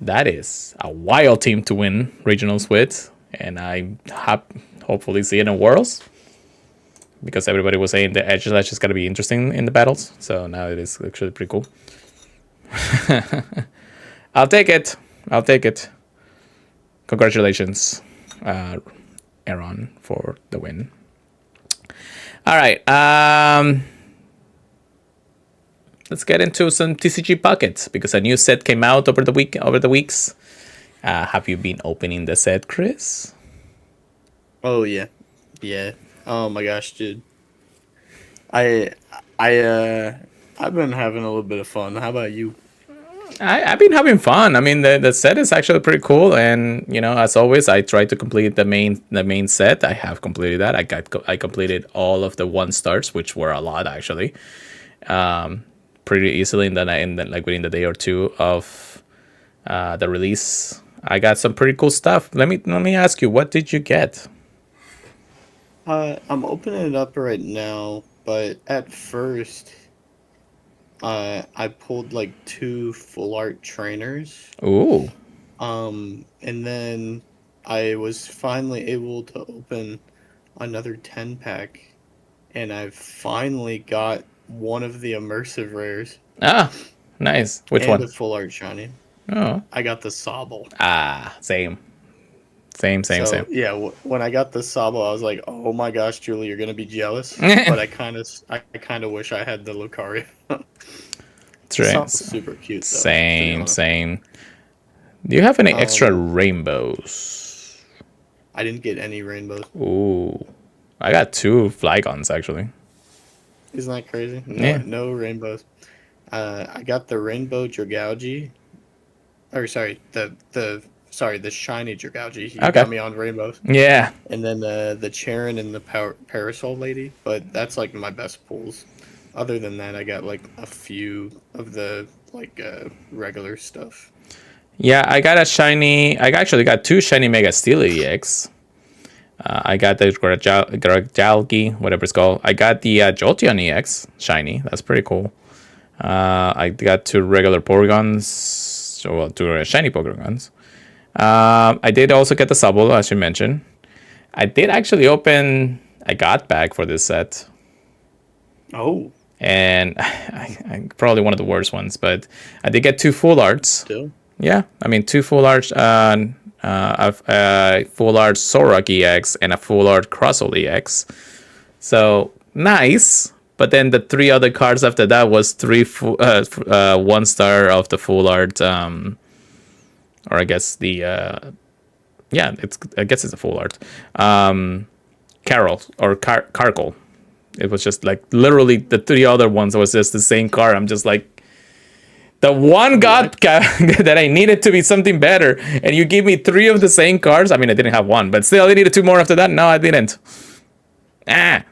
That is a wild team to win regionals with, and I hopefully see it in Worlds, because everybody was saying the Aegislash is going to be interesting in the battles, so now it is actually pretty cool. I'll take it. Congratulations, Aaron, for the win. All right. Let's get into some TCG Pockets, because a new set came out over the weeks. Have you been opening the set, Chris? Oh yeah, Yeah. Oh my gosh, dude. I I've been having a little bit of fun. How about you? I've been having fun. I mean, the set is actually pretty cool, and as always, I try to complete the main set. I have completed that. I completed all of the 1 stars, which were a lot actually, pretty easily. And then like within the day or two of the release, I got some pretty cool stuff. Let me ask you, what did you get? I'm opening it up right now, but at first, I pulled like 2 full art trainers. Ooh, And then I was finally able to open another 10 pack, and I finally got one of the immersive rares nice. Which and a one? full art shiny. Oh, I got the Sobble. same, same, same, So same. yeah, when I got the Sobble, I was like, "Oh my gosh, Julie, you're gonna be jealous." But I kind of wish I had the Lucario. It's The right. Sobble's super cute though, to be Same, honest. same. Do you have any extra Um, rainbows? I didn't get any rainbows. Ooh, I got 2 Flygons actually. Isn't that crazy? No, Yeah. no rainbows. I got the rainbow Dragougi, or sorry, the shiny Dragougi. You Okay. got me on rainbows, Yeah. and then the Charon and the Parasol Lady. But that's like my best pulls. Other than that, I got like a few of the like regular stuff. Yeah, I got a shiny. I actually got 2 shiny Mega Steel EX. I got the Grajalgi, whatever it's called. I got the Jolteon EX shiny. That's pretty cool. I got 2 regular Porygons. So, well, 2 shiny Porygons. I did also get the Subble, as you mentioned. I did actually open a God bag for this set. Oh, And I probably one of the worst ones, but I did get 2 full arts. still. Yeah, I mean 2 full arts, a full art Zorak EX and a full art Crustle EX. So nice. But then the 3 other cards after that was 1 star of the full art, or I guess I guess it's a full art, Carol or Carkle. It was just like literally the 3 other ones was just the same card. I'm just like, the one god that I needed to be something better, and you give me 3 of the same cards. I mean, I didn't have 1, but still, I needed 2 more after that. No, I didn't. I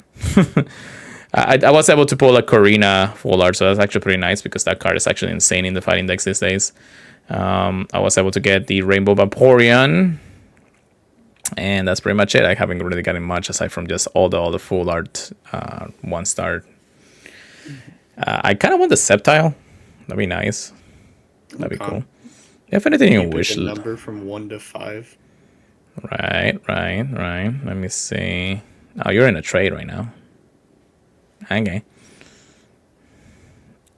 was able to pull a Corina full art, so that's actually pretty nice because that card is actually insane in the fighting decks these days. I was able to get the Rainbow Vaporeon, and that's pretty much it. I haven't really gotten much aside from just all the full art 1 star. I kind of want the Sceptile. That'd be nice. That'd be cool. If anything, you wish. Pick a number from 1 to 5. Right. Let me see. Oh, you're in a trade right now. Okay.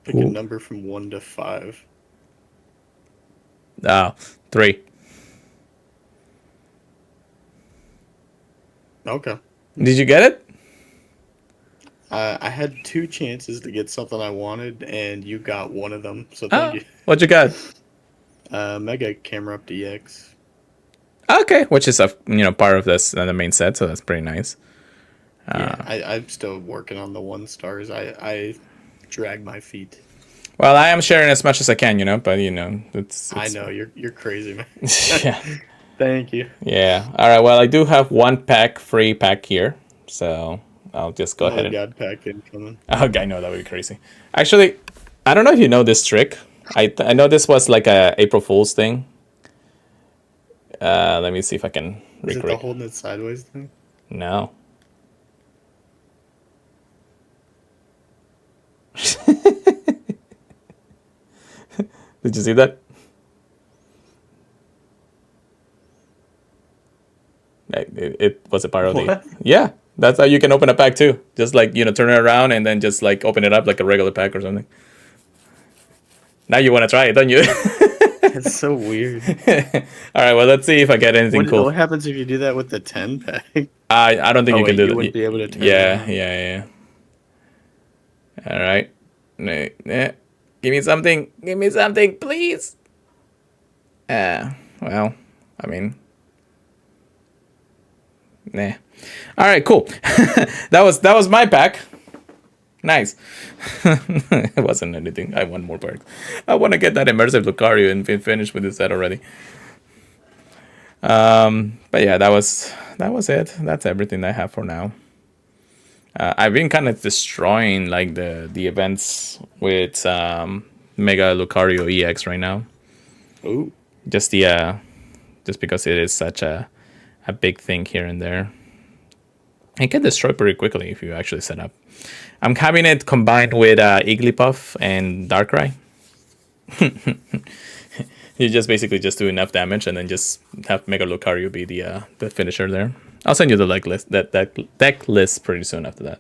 Pick a number from 1 to 5. Oh, 3. Okay. Did you get it? I had 2 chances to get something I wanted, and you got one of them. So thank you. What you got? Mega Camera Up DX. Okay, which is a part of this the main set, so that's pretty nice. Yeah, I'm still working on the 1 stars. I drag my feet. Well, I am sharing as much as I can, but it's I know you're crazy, man. yeah. Thank you. Yeah. All right. Well, I do have 1 free pack here, so I'll just go ahead and. God pack incoming. Okay, I know that would be crazy. Actually, I don't know if you know this trick. I know this was like a April Fool's thing. Let me see if I can Is it the recreate. holding it sideways thing? No. Did you see that? It was a part of What? the. Yeah, that's how you can open a pack too. Just like turn it around and then just like open it up like a regular pack or something. Now you want to try it, don't you? It's so weird. All right, well, let's see if I get anything cool. What happens if you do that with the 10 pack? I don't think you can do you that. wouldn't be able to turn it Yeah, around. yeah. All right. Give me something. Give me something, please. Well, I mean, nah. All right, cool. that was my pack. Nice. It wasn't anything. I want more perks. I want to get that immersive Lucario and finish with this set already. But yeah, that was it. That's everything I have for now. I've been kind of destroying like the events with Mega Lucario EX right now. Ooh. Just because it is such a big thing here and there. It can destroy pretty quickly if you actually set up. I'm having it combined with Igglybuff and Darkrai. You just basically just do enough damage and then just have Mega Lucario be the finisher there. I'll send you the deck list pretty soon after that.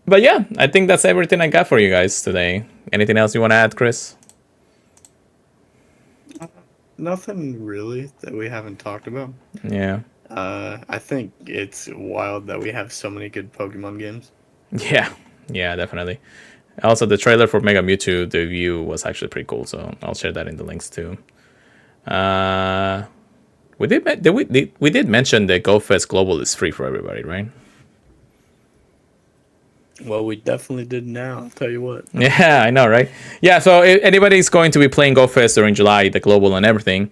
But yeah, I think that's everything I got for you guys today. Anything else you want to add, Chris? Nothing really that we haven't talked about. Yeah. I think it's wild that we have so many good Pokemon games. Yeah, definitely. Also, the trailer for Mega Mewtwo debut was actually pretty cool, so I'll share that in the links too. We did mention that GoFest Global is free for everybody, right? Well, we definitely did now, I'll tell you what. Yeah, I know, right? Yeah, so if anybody's going to be playing GoFest during July, the Global and everything,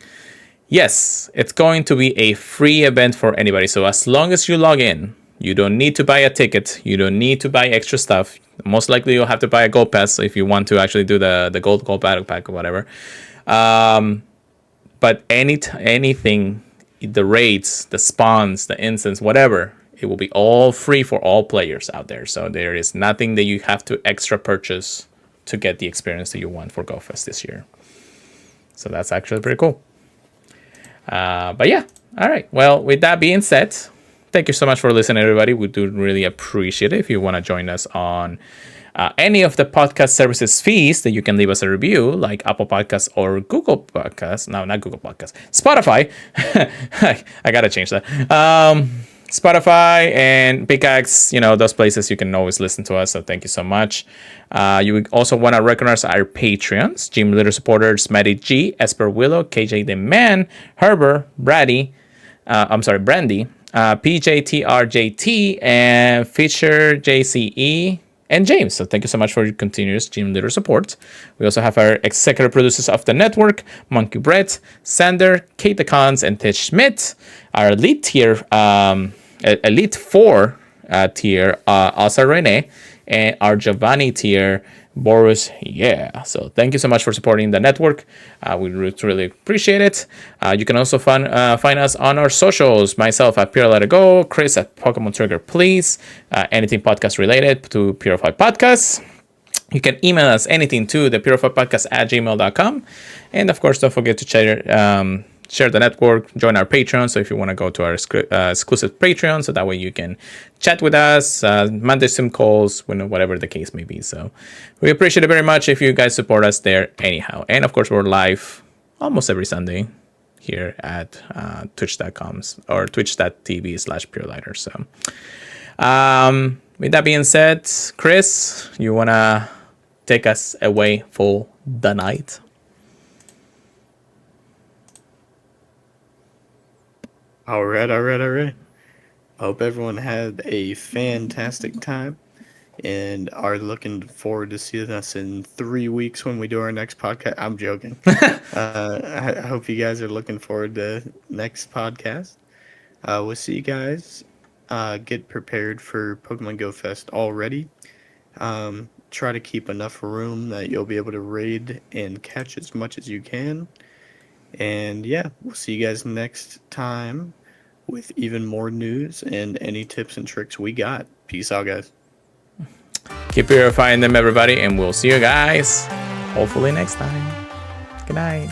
yes, it's going to be a free event for anybody. So as long as you log in, you don't need to buy a ticket. You don't need to buy extra stuff. Most likely you'll have to buy a Gold Pass if you want to actually do the Gold Battle Pack or whatever. But anything, the raids, the spawns, the instants, whatever, it will be all free for all players out there. So there is nothing that you have to extra purchase to get the experience that you want for GoFest this year. So that's actually pretty cool. But yeah, all right. Well, with that being said, thank you so much for listening, everybody. We do really appreciate it. If you want to join us on any of the podcast services feeds, that you can leave us a review, like Apple Podcasts or Google Podcasts. No, not Google Podcasts. Spotify. I got to change that. Spotify and Pickaxe, those places you can always listen to us. So thank you so much. You also want to recognize our Patreons, Gym Leader supporters, Matty G, Esper Willow, KJ the Man, Herbert, Brandi, Pjtrjt, and FischerJZE, and James. So thank you so much for your continuous Gym Leader support. We also have our executive producers of the network, Monkeybread, Xander, KateTheKonz, and Tish. Our elite tier, Elite 4 tier, Ozark Renee, and our Giovanni tier, BorisYeah. So thank you so much for supporting the network. We really appreciate it. You can also find us on our socials. Myself at Pjtrjt, Chris at Pokemon Trigger, please. Anything podcast related to Purified Podcast. You can email us anything to the purifiedpodcast@gmail.com. And of course, don't forget to share the network, join our Patreon. So if you want to go to our exclusive Patreon, so that way you can chat with us, Monday some calls, whatever the case may be. So we appreciate it very much if you guys support us there anyhow. And of course, we're live almost every Sunday here at twitch.com or twitch.tv/purelighter. So with that being said, Chris, you want to take us away for the night? All right. Hope everyone had a fantastic time and are looking forward to seeing us in 3 weeks when we do our next podcast. I'm joking. I hope you guys are looking forward to next podcast. We'll see you guys. Get prepared for Pokemon Go Fest already. Try to keep enough room that you'll be able to raid and catch as much as you can. And yeah, we'll see you guys next time with even more news and any tips and tricks we got. Peace out, guys. Keep purifying them, everybody, and we'll see you guys hopefully next time. Good night.